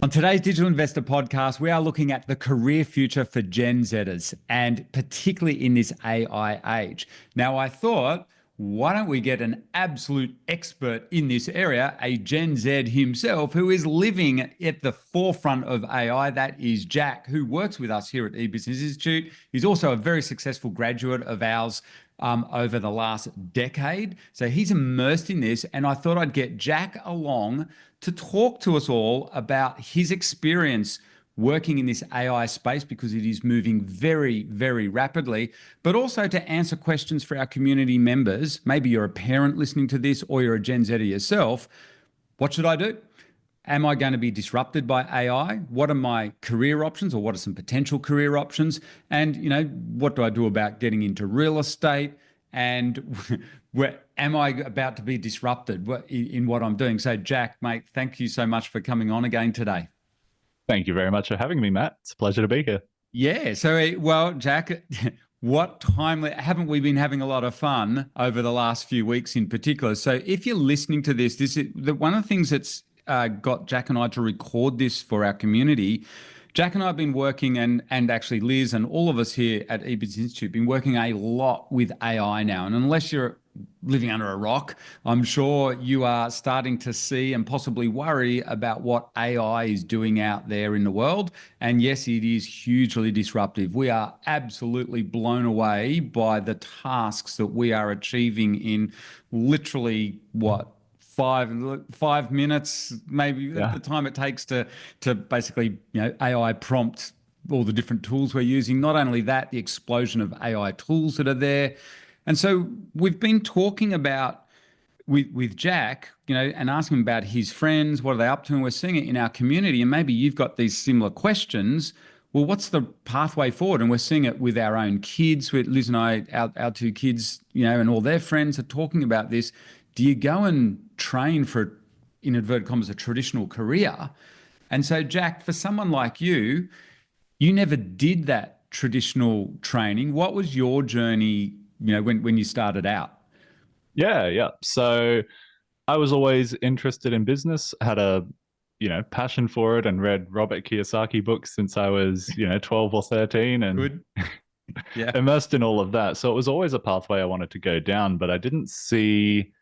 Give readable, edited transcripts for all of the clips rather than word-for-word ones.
On today's Digital Investor podcast, we are looking at the career future for Gen Zers and particularly in this AI age. Now, I thought, why don't we get an absolute expert in this area, a Gen Z himself who is living at the forefront of AI? That is Jack, who works with us here at eBusiness Institute. He's also a very successful graduate of ours over the last decade. So he's immersed in this, and I thought I'd get Jack along to talk to us all about his experience working in this AI space because it is moving very, very rapidly, but also to answer questions for our community members. Maybe you're a parent listening to this or you're a Gen Zer yourself. What should I do? Am I going to be disrupted by AI? What are my career options, or what are some potential career options? And, what do I do about getting into real estate? And where am I about to be disrupted in what I'm doing? So, Jack, mate, thank you so much for coming on again today. Thank you very much for having me, Matt. It's a pleasure to be here. Yeah. So, well, Jack, haven't we been having a lot of fun over the last few weeks in particular? So, if you're listening to this is one of the things that's got Jack and I to record this for our community. Jack and I have been working, and actually Liz and all of us here at eBusiness Institute been working a lot with AI now. And unless you're living under a rock, I'm sure you are starting to see and possibly worry about what AI is doing out there in the world. And yes, it is hugely disruptive. We are absolutely blown away by the tasks that we are achieving in literally 5 minutes, maybe at the time it takes to basically AI prompt all the different tools we're using. Not only that, the explosion of AI tools that are there. And so we've been talking about with Jack, and asking him about his friends, what are they up to, and we're seeing it in our community. And maybe you've got these similar questions. Well, what's the pathway forward? And we're seeing it with our own kids. With Liz and I, our two kids, and all their friends are talking about this. Do you go and train for, in inverted commas, a traditional career? And so, Jack, for someone like you, you never did that traditional training. What was your journey, when you started out? Yeah. So I was always interested in business, had a passion for it, and read Robert Kiyosaki books since I was 12 or 13, and Good. Yeah. immersed in all of that. So it was always a pathway I wanted to go down, but I didn't see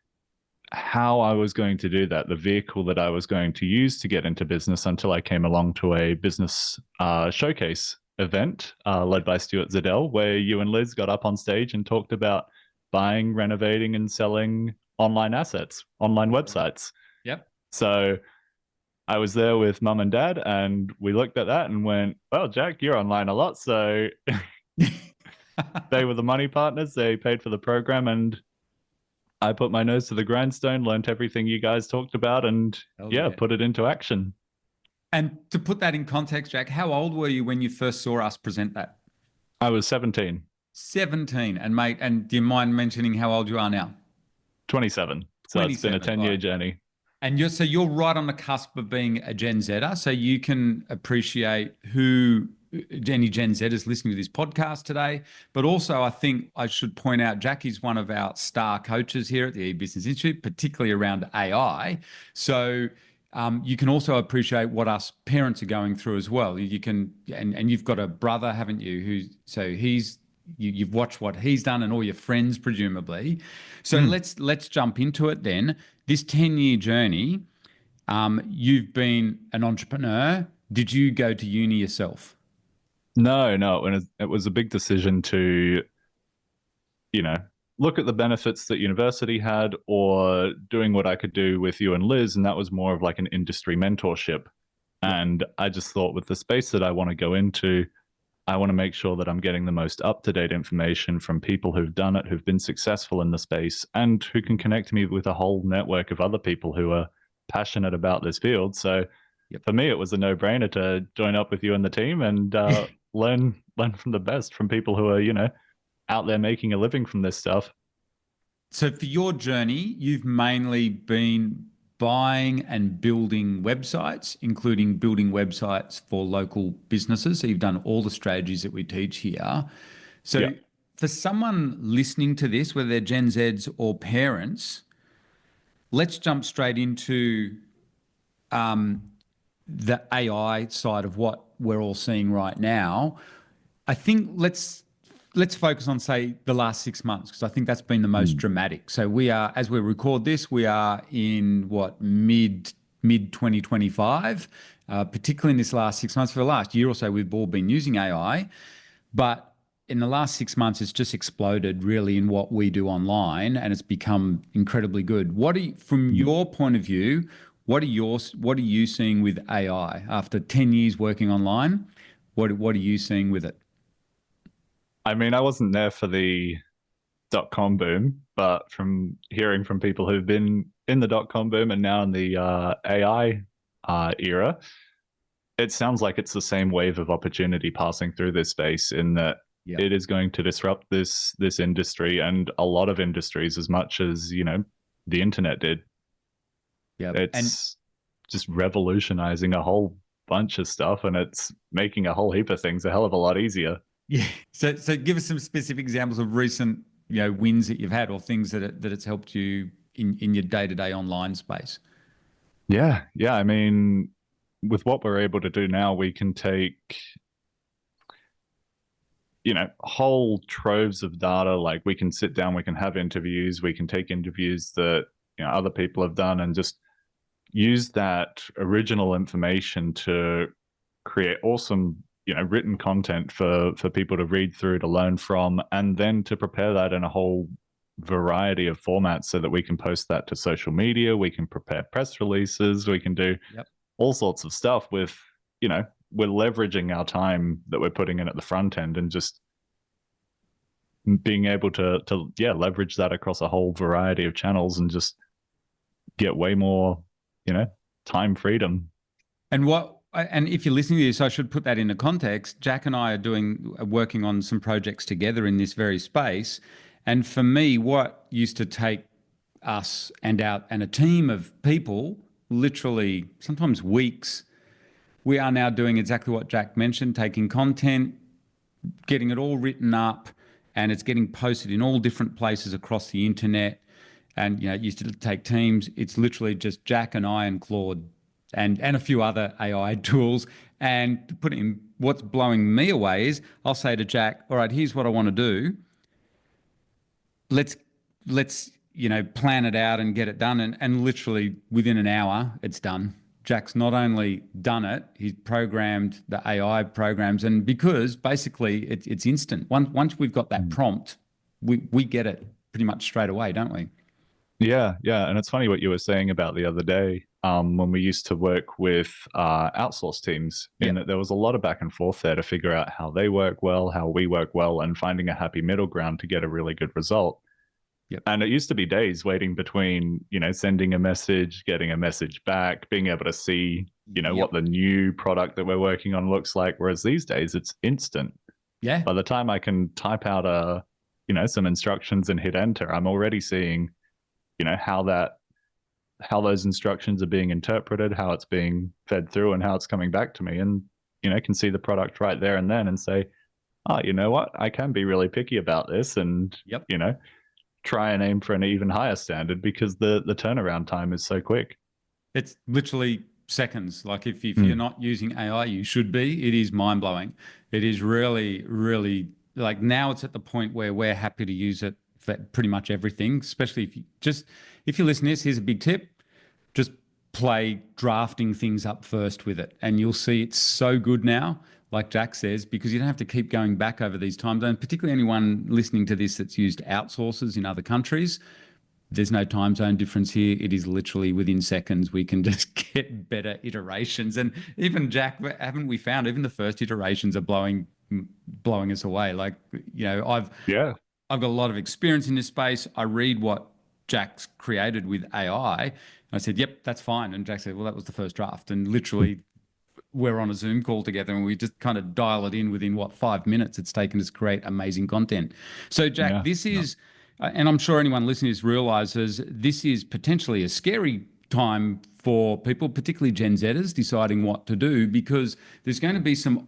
how I was going to do that, the vehicle that I was going to use to get into business, until I came along to a business showcase event led by Stuart Zadell, where you and Liz got up on stage and talked about buying, renovating, and selling online assets, online websites. Yep. So I was there with mum and dad, and we looked at that and went, well, Jack, you're online a lot. So they were the money partners. They paid for the program, and I put my nose to the grindstone, learned everything you guys talked about, and put it into action. And to put that in context, Jack, how old were you when you first saw us present that? I was 17. 17. And mate, and do you mind mentioning how old you are now? 27. So it's been a 10-year journey. And you're right on the cusp of being a Gen Zer, so you can appreciate who any Gen Z is listening to this podcast today. But also, I think I should point out, Jackie's one of our star coaches here at the eBusiness Institute, particularly around AI. So you can also appreciate what us parents are going through as well. You can, and you've got a brother, haven't you? You've watched what he's done, and all your friends, presumably. So let's jump into it then. This 10-year journey, you've been an entrepreneur. Did you go to uni yourself? No. It was a big decision to, look at the benefits that university had, or doing what I could do with you and Liz. And that was more of like an industry mentorship. And I just thought, with the space that I want to go into, I want to make sure that I'm getting the most up-to-date information from people who've done it, who've been successful in the space, and who can connect me with a whole network of other people who are passionate about this field. So for me, it was a no-brainer to join up with you and the team and learn from the best, from people who are, out there making a living from this stuff. So for your journey, you've mainly been buying and building websites, including building websites for local businesses. So you've done all the strategies that we teach here. So for someone listening to this, whether they're Gen Zs or parents, let's jump straight into the AI side of what we're all seeing right now, I think let's focus on, say, the last 6 months, because I think that's been the most Mm. dramatic. So we are, as we record this, we are in what, mid 2025, particularly in this last 6 months. For the last year or so, we've all been using AI, but in the last 6 months, it's just exploded really in what we do online, and it's become incredibly good. From Mm. your point of view, what are you seeing with AI after 10 years working online? What are you seeing with it? I mean, I wasn't there for the dot-com boom, but from hearing from people who've been in the dot-com boom and now in the AI era, it sounds like it's the same wave of opportunity passing through this space, in that Yeah. it is going to disrupt this industry and a lot of industries as much as, the internet did. Yeah. And It's just revolutionizing a whole bunch of stuff, and it's making a whole heap of things a hell of a lot easier. yeah. So give us some specific examples of recent, wins that you've had, or things that it's helped you in your day-to-day online space. Yeah. I mean, with what we're able to do now, we can take, whole troves of data. Like, we can sit down, we can have interviews, we can take interviews that, other people have done, and just use that original information to create awesome, written content for people to read through, to learn from, and then to prepare that in a whole variety of formats so that we can post that to social media, we can prepare press releases, we can do Yep. all sorts of stuff with, we're leveraging our time that we're putting in at the front end, and just being able to leverage that across a whole variety of channels, and just get way more, time freedom. And if you're listening to this, I should put that into context. Jack and I working on some projects together in this very space. And for me, what used to take us and a team of people literally sometimes weeks, we are now doing exactly what Jack mentioned, taking content, getting it all written up, and it's getting posted in all different places across the internet. And it used to take teams. It's literally just Jack and I and Claude and a few other AI tools. And to put it in, what's blowing me away is I'll say to Jack, all right, here's what I want to do. Let's plan it out and get it done. And literally within an hour, it's done. Jack's not only done it, he's programmed the AI programs. And because basically it's instant. Once we've got that prompt, we get it pretty much straight away, don't we? Yeah. And it's funny what you were saying about the other day, when we used to work with outsourced teams, in Yep. that there was a lot of back and forth there to figure out how they work well, how we work well, and finding a happy middle ground to get a really good result. Yep. And it used to be days waiting between, sending a message, getting a message back, being able to see, Yep. what the new product that we're working on looks like. Whereas these days it's instant. Yeah. By the time I can type out some instructions and hit enter, I'm already seeing, how those instructions are being interpreted, how it's being fed through, and how it's coming back to me. And, can see the product right there and then, and say, oh, you know what? I can be really picky about this, and, Yep. try and aim for an even higher standard, because the turnaround time is so quick. It's literally seconds. Like if you're not using AI, you should be. It is mind blowing. It is really, really, like, now it's at the point where we're happy to use it for pretty much everything, especially if you listen to this, here's a big tip. Just play drafting things up first with it, and you'll see it's so good now, like Jack says, because you don't have to keep going back over these time zones, particularly anyone listening to this that's used outsources in other countries. There's no time zone difference here. It is literally within seconds. We can just get better iterations. And even Jack, haven't we found even the first iterations are blowing us away? Like, Yeah. I've got a lot of experience in this space. I read what Jack's created with AI. And I said, yep, that's fine. And Jack said, well, that was the first draft. And literally we're on a Zoom call together and we just kind of dial it in within 5 minutes it's taken us to create amazing content. So Jack, Yeah. this is, and I'm sure anyone listening to this realizes this is potentially a scary time for people, particularly Gen Zers, deciding what to do, because there's going to be some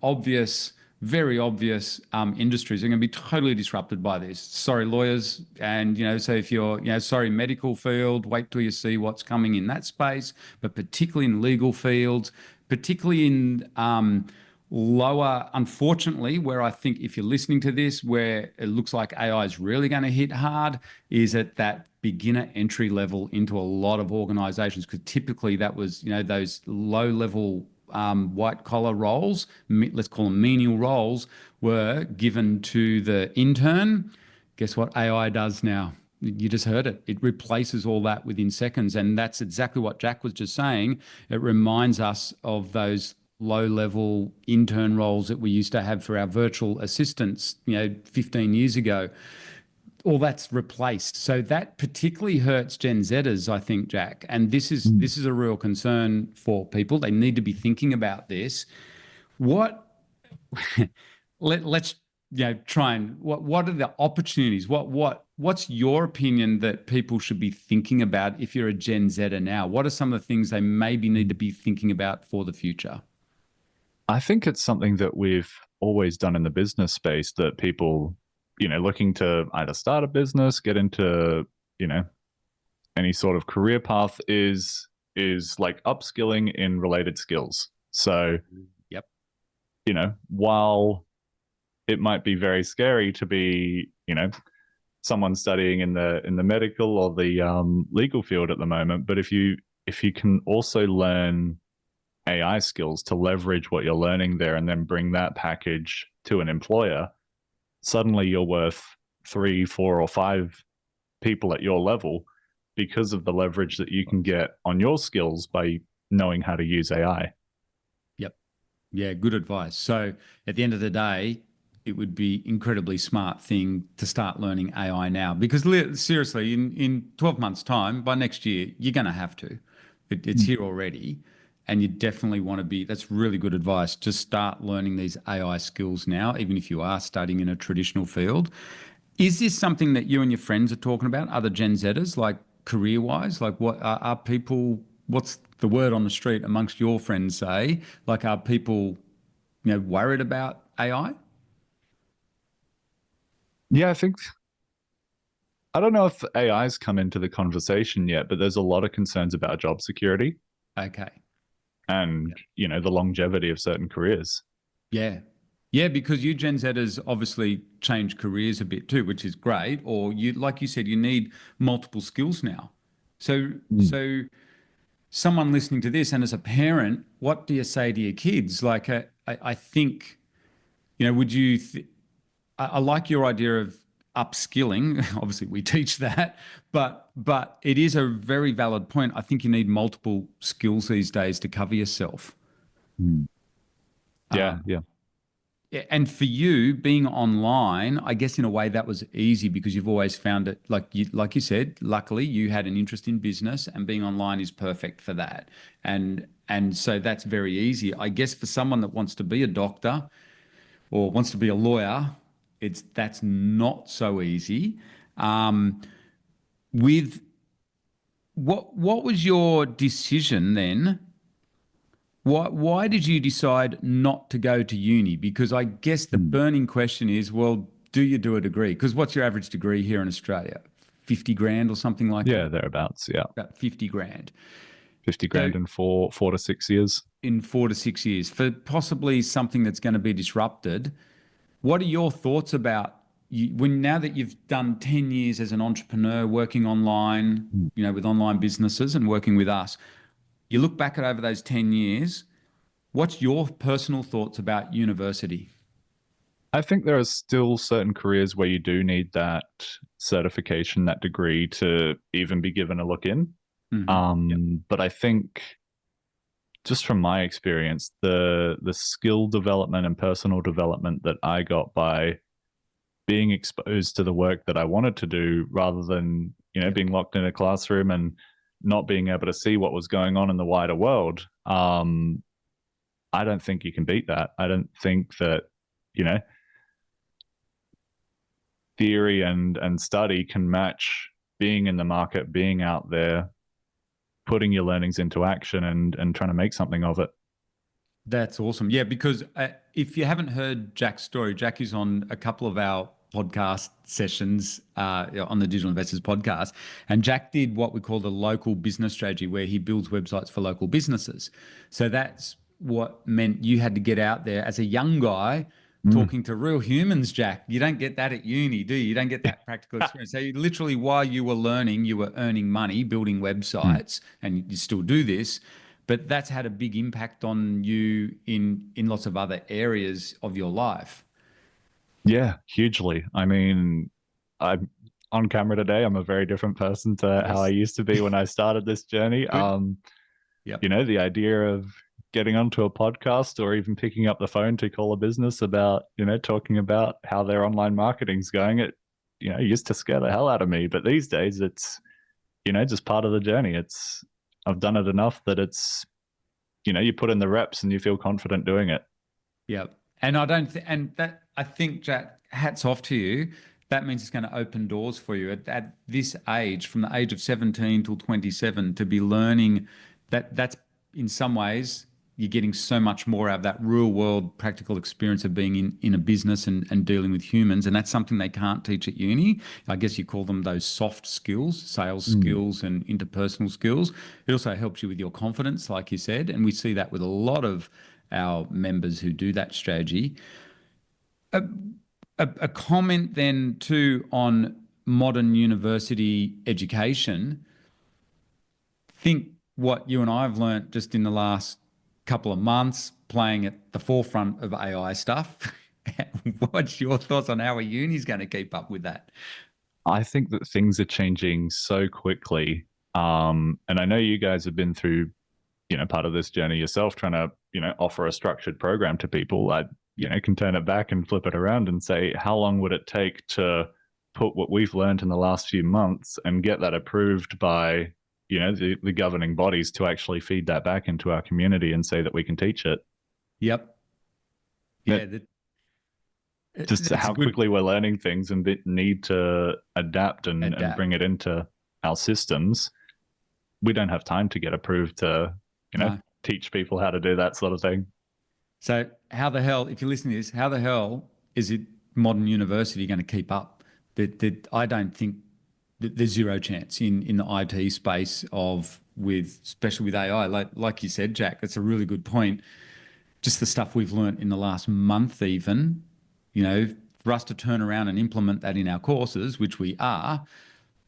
very obvious industries are going to be totally disrupted by this. Sorry, lawyers. And, so if you're, sorry, medical field, wait till you see what's coming in that space, but particularly in legal fields, particularly in lower, unfortunately, where I think if you're listening to this, where it looks like AI is really going to hit hard, is at that beginner entry level into a lot of organizations, because typically that was, those low level white collar roles, let's call them menial roles, were given to the intern. Guess what AI does now? You just heard it. It replaces all that within seconds. And that's exactly what Jack was just saying. It reminds us of those low level intern roles that we used to have for our virtual assistants, 15 years ago. All that's replaced. So that particularly hurts Gen Zers, I think, Jack. And this is a real concern for people. They need to be thinking about this. What let's try and what are the opportunities? What's your opinion that people should be thinking about if you're a Gen Zer now? What are some of the things they maybe need to be thinking about for the future? I think it's something that we've always done in the business space, that people, looking to either start a business, get into, any sort of career path is like upskilling in related skills. So, Yep. While it might be very scary to be, someone studying in the medical or the legal field at the moment, but if you can also learn AI skills to leverage what you're learning there and then bring that package to an employer, suddenly you're worth 3, 4, or 5 people at your level because of the leverage that you can get on your skills by knowing how to use AI. Yep. Yeah, good advice. So at the end of the day, it would be incredibly smart thing to start learning AI now, because seriously, in 12 months' time, by next year, you're going to have to. It's here already. And you definitely want to be, that's really good advice. Just start learning these AI skills now, even if you are studying in a traditional field. Is this something that you and your friends are talking about, other Gen Zers, like career wise? Like, what are people, what's the word on the street amongst your friends say? Like, are people, worried about AI? Yeah, I don't know if AI's come into the conversation yet, but there's a lot of concerns about job security Okay. and, the longevity of certain careers. Yeah. Yeah, because you Gen Zers obviously change careers a bit too, which is great. Or you, like you said, you need multiple skills now. So, Mm. so someone listening to this, and as a parent, what do you say to your kids? Like, I think, would you? I like your idea of upskilling. Obviously, we teach that, but it is a very valid point. I think you need multiple skills these days to cover yourself. Mm. Yeah, Um, yeah. Yeah, and for you being online, I guess in a way that was easy because you've always found it, like you said, luckily you had an interest in business, and being online is perfect for that. And so that's very easy. I guess for someone that wants to be a doctor or wants to be a lawyer, that's not so easy. Um, with what was your decision then? Why did you decide not to go to uni? Because I guess the Mm. burning question is, well, do you do a degree? Because what's your average degree here in Australia? 50 grand or something like Yeah, that? thereabouts. Yeah. About 50 grand. 50 So grand in 4 to 6 years. in 4 to 6 years, for possibly something that's going to be disrupted, what are your thoughts about when, now that you've done 10 years as an entrepreneur working online, Mm. with online businesses and working with us, you look back at over those 10 years, what's your personal thoughts about university? I think there are still certain careers where you do need that certification, that degree to even be given a look in. Yep. But I think just from my experience, the skill development and personal development that I got by being exposed to the work that I wanted to do rather than, Yep. being locked in a classroom and not being able to see what was going on in the wider world. I don't think you can beat that. I don't think that, you know, theory and study can match being in the market, being out there, putting your learnings into action and trying to make something of it. That's awesome. Yeah, because if you haven't heard Jack's story, Jack is on a couple of our podcast sessions on the Digital Investors podcast. And Jack did what we call the local business strategy, where he builds websites for local businesses. So that's what meant you had to get out there as a young guy Mm. talking to real humans, Jack. You don't get that at uni, do you? You don't get that practical experience. So you literally, while you were learning, you were earning money, building Mm. websites, and you still do this. But that's had a big impact on you in lots of other areas of your life. Yeah, hugely. I mean, I'm on camera today. I'm a very different person to how I Yes. used to be when I started this journey. Good. Yep. The idea of getting onto a podcast or even picking up the phone to call a business about, talking about how their online marketing's going, it, used to scare the hell out of me. But these days it's, just part of the journey. I've done it enough that it's, you put in the reps and you feel confident doing it. Yep. And that I think, Jack, hats off to you. That means it's going to open doors for you at this age, from the age of 17 till 27, to be learning that's in some ways you're getting so much more out of that real world practical experience of being in a business and dealing with humans. And that's something they can't teach at uni. I guess you call them those soft skills, sales Mm. skills and interpersonal skills. It also helps you with your confidence, like you said. And we see that with a lot of our members who do that strategy. A comment then too on modern university education. Think what you and I have learnt just in the last couple of months playing at the forefront of AI stuff. What's your thoughts on how a uni is going to keep up with that? I think that things are changing so quickly. And I know you guys have been through, part of this journey yourself, trying to, offer a structured program to people. I, Yep. can turn it back and flip it around and say, how long would it take to put what we've learned in the last few months and get that approved by, the governing bodies to actually feed that back into our community and say that we can teach it? Yep. Yeah, It just that's a how good quickly we're learning things and need to adapt and adapt. bring it into our systems. We don't have time to get approved to, No. teach people how to do that sort of thing. So how the hell, if you're listening to this, how the hell is it modern university going to keep up? That I don't think there's zero chance in the IT space of with especially with AI. Like you said, Jack, that's a really good point. Just the stuff we've learnt in the last month, even, for us to turn around and implement that in our courses, which we are,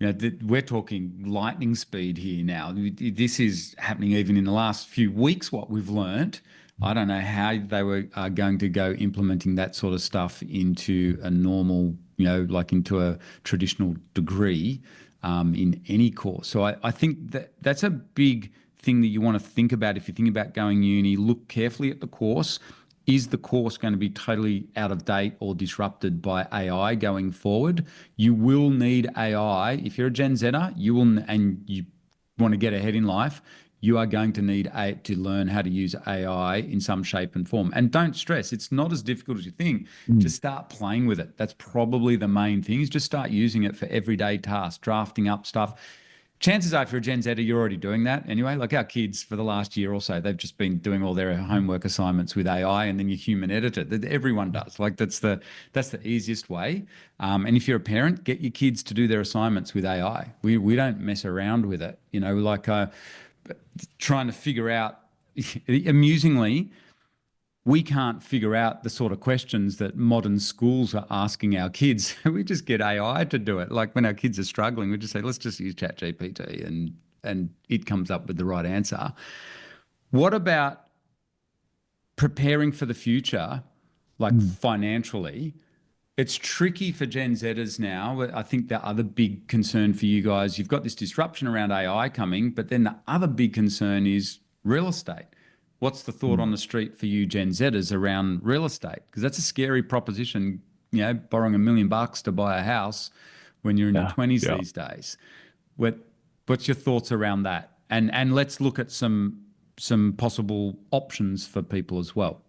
we're talking lightning speed here now. This is happening even in the last few weeks, what we've learnt. I don't know how they are going to go implementing that sort of stuff into a normal, like into a traditional degree in any course. So I think that's a big thing that you want to think about if you think about going uni. Look carefully at the course. Is the course going to be totally out of date or disrupted by AI going forward? You will need AI. If you're a Gen Zer, you will, and you want to get ahead in life, you are going to need to learn how to use AI in some shape and form. And don't stress, it's not as difficult as you think. Mm. Just start playing with it. That's probably the main thing, is just start using it for everyday tasks, drafting up stuff. Chances are, if you're a Gen Zer, you're already doing that anyway. Like our kids for the last year or so, they've just been doing all their homework assignments with AI, and then you human edit it. Everyone does. Like that's the easiest way. And if you're a parent, get your kids to do their assignments with AI. We don't mess around with it. Trying to figure out. Amusingly, we can't figure out the sort of questions that modern schools are asking our kids. We just get AI to do it. Like when our kids are struggling, we just say, let's just use ChatGPT and it comes up with the right answer. What about preparing for the future, like Mm. financially? It's tricky for Gen Zers now. I think the other big concern for you guys, you've got this disruption around AI coming, but then the other big concern is real estate. What's the thought Mm. on the street for you Gen Zers around real estate? Because that's a scary proposition, borrowing $1 million to buy a house when you're in your Yeah. 20s Yeah. these days. What, what's your thoughts around that? And let's look at some possible options for people as well.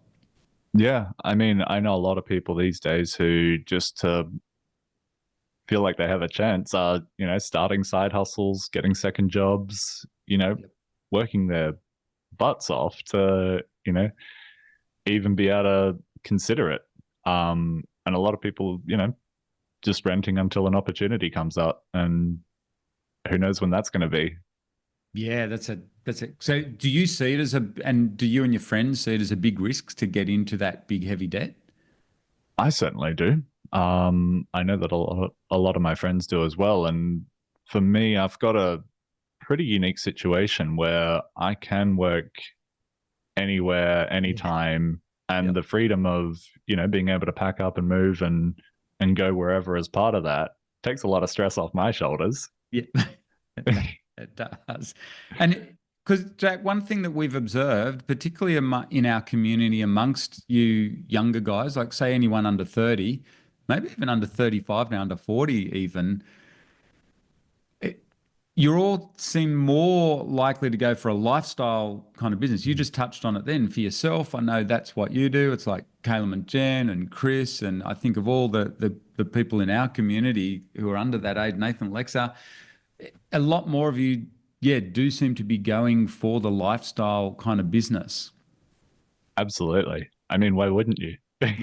Yeah. I mean, I know a lot of people these days who just feel like they have a chance are, starting side hustles, getting second jobs, Yep. working their butts off to, even be able to consider it. And a lot of people, just renting until an opportunity comes up, and who knows when that's going to be. Yeah, that's it. So do you see it as and do you and your friends see it as a big risk to get into that big heavy debt? I certainly do. I know that a lot of my friends do as well. And for me, I've got a pretty unique situation where I can work anywhere, Yeah. anytime, and Yep. the freedom of, being able to pack up and move and go wherever as part of that takes a lot of stress off my shoulders. Yeah. It does. And because, Jack, one thing that we've observed, particularly in our community amongst you younger guys, like say anyone under 30, maybe even under 35 now, under 40 even, you all seem more likely to go for a lifestyle kind of business. You just touched on it then for yourself. I know that's what you do. It's like Caleb and Jen and Chris, and I think of all the people in our community who are under that age, Nathan, Lexa, a lot more of you, yeah, do seem to be going for the lifestyle kind of business. Absolutely. I mean, why wouldn't you? Yeah.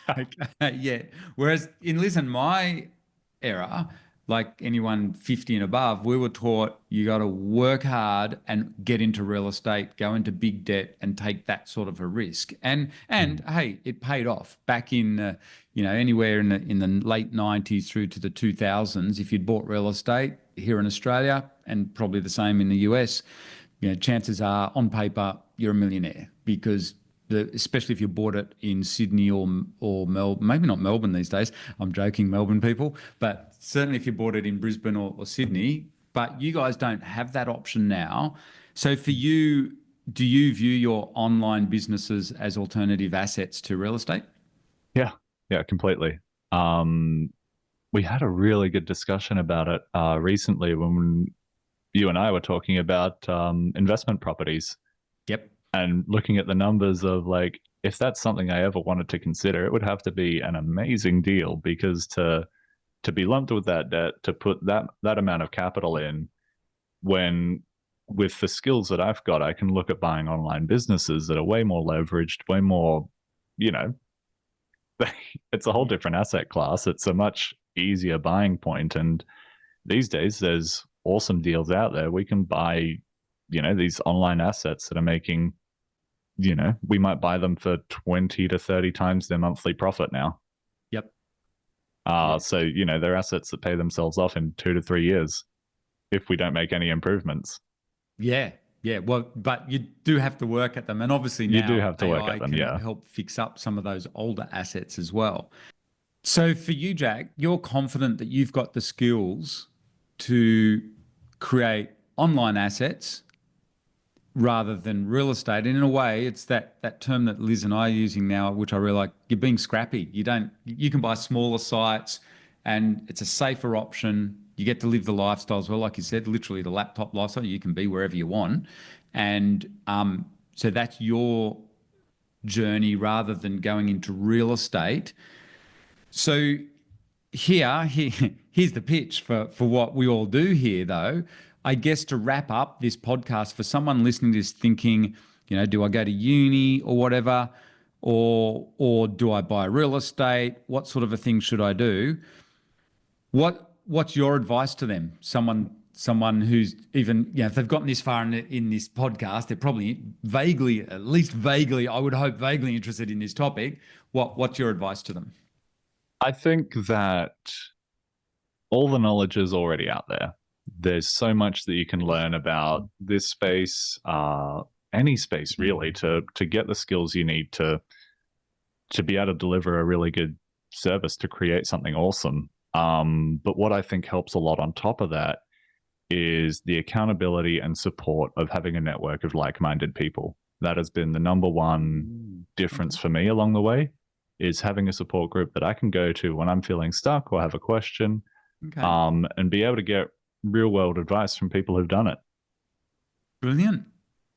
Okay. Yeah. Whereas in Liz and my era, like anyone 50 and above, we were taught you got to work hard and get into real estate, go into big debt and take that sort of a risk. And hey, it paid off back in anywhere in the late 90s through to the 2000s. If you'd bought real estate here in Australia and probably the same in the US, chances are on paper you're a millionaire because especially if you bought it in Sydney or Melbourne, maybe not Melbourne these days. I'm joking, Melbourne people, but certainly if you bought it in Brisbane or Sydney. But you guys don't have that option now. So for you, do you view your online businesses as alternative assets to real estate? Yeah, yeah, completely. Um, we had a really good discussion about it recently when you and I were talking about investment properties Yep. and looking at the numbers of like, if that's something I ever wanted to consider, it would have to be an amazing deal because to be lumped with that debt, to put that amount of capital in, when with the skills that I've got, I can look at buying online businesses that are way more leveraged, way more, you know, it's a whole different asset class. It's a much easier buying point. And these days, there's awesome deals out there. We can buy, these online assets that are making, we might buy them for 20 to 30 times their monthly profit now. Yep. Yeah. So, they're assets that pay themselves off in 2 to 3 years if we don't make any improvements. Yeah. Yeah. Well, but you do have to work at them. And obviously You do now have to work AI at them, can yeah. help fix up some of those older assets as well. So for you, Jack, you're confident that you've got the skills to create online assets rather than real estate. And in a way, it's that term that Liz and I are using now, which I really like. You're being scrappy. You can buy smaller sites and it's a safer option. You get to live the lifestyle as well, like you said, literally the laptop lifestyle. You can be wherever you want. And so that's your journey rather than going into real estate. So here's the pitch for what we all do here, though. I guess to wrap up this podcast, for someone listening to this thinking, do I go to uni or whatever, or do I buy real estate? What sort of a thing should I do? What's your advice to them? Someone who's even, if they've gotten this far in this podcast, they're probably vaguely, at least vaguely, I would hope vaguely interested in this topic. What's your advice to them? I think that all the knowledge is already out there. There's so much that you can learn about this space, any space really, to get the skills you need to be able to deliver a really good service to create something awesome. But what I think helps a lot on top of that is the accountability and support of having a network of like-minded people. That has been the number one difference Okay. for me along the way, is having a support group that I can go to when I'm feeling stuck or have a question, Okay. and be able to get real world advice from people who've done it. Brilliant.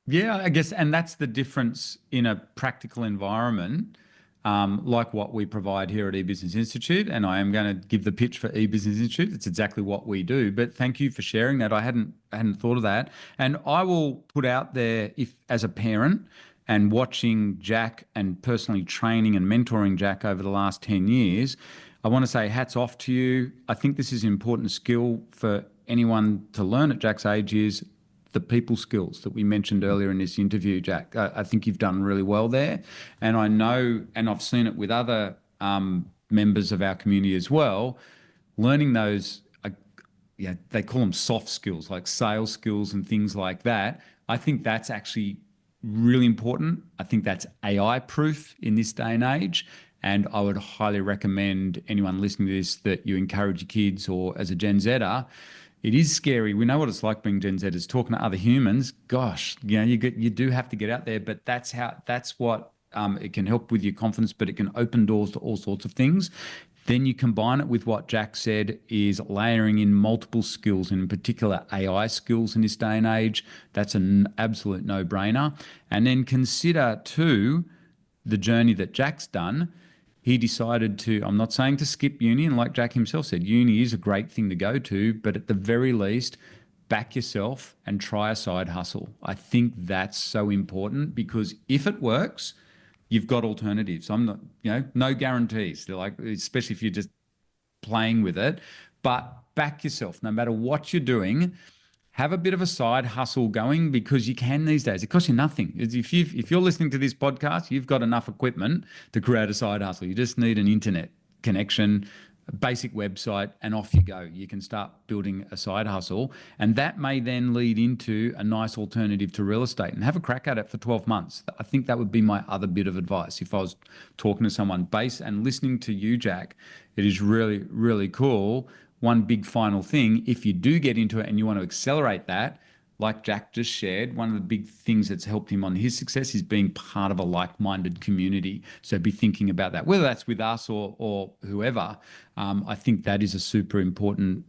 Yeah, I guess, and that's the difference in a practical environment, like what we provide here at eBusiness Institute. And I am going to give the pitch for eBusiness Institute. It's exactly what we do. But thank you for sharing that. I hadn't thought of that. And I will put out there, if as a parent and watching Jack and personally training and mentoring Jack over the last 10 years, I want to say hats off to you. I think this is an important skill for anyone to learn at Jack's age is the people skills that we mentioned earlier in this interview, Jack. I think you've done really well there. And I know, and I've seen it with other members of our community as well, learning those, yeah, they call them soft skills, like sales skills and things like that. I think that's actually really important. I think that's AI proof in this day and age. And I would highly recommend anyone listening to this that you encourage your kids, or as a Gen Zer, it is scary. We know what it's like being Gen Zers, talking to other humans. Gosh, you do have to get out there, but that's what it can help with your confidence, but it can open doors to all sorts of things. Then you combine it with what Jack said, is layering in multiple skills, and in particular AI skills in this day and age. That's an absolute no-brainer. And then consider too the journey that Jack's done. He decided to, I'm not saying to skip uni, and like Jack himself said, uni is a great thing to go to, but at the very least, back yourself and try a side hustle. I think that's so important, because if it works, you've got alternatives. I'm not, no guarantees. They're like, especially if you're just playing with it, but back yourself. No matter what you're doing, have a bit of a side hustle going, because you can these days. It costs you nothing. If you're listening to this podcast, you've got enough equipment to create a side hustle. You just need an internet connection, a basic website, and off you go. You can start building a side hustle, and that may then lead into a nice alternative to real estate, and have a crack at it for 12 months. I think that would be my other bit of advice if I was talking to someone based and listening to you, Jack. It is really, really cool. One big final thing, if you do get into it and you want to accelerate that, like Jack just shared, one of the big things that's helped him on his success is being part of a like-minded community. So be thinking about that, whether that's with us or whoever. I think that is a super important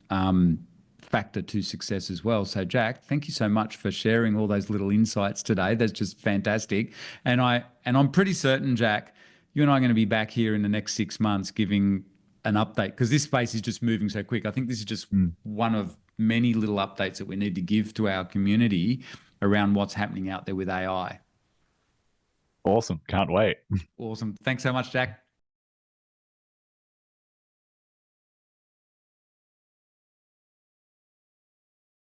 factor to success as well. So Jack, thank you so much for sharing all those little insights today. That's just fantastic. And I'm pretty certain, Jack, you and I are going to be back here in the next 6 months giving an update, because this space is just moving so quick. I think this is just one of many little updates that we need to give to our community around what's happening out there with AI. Awesome. Can't wait. Awesome. Thanks so much, Jack.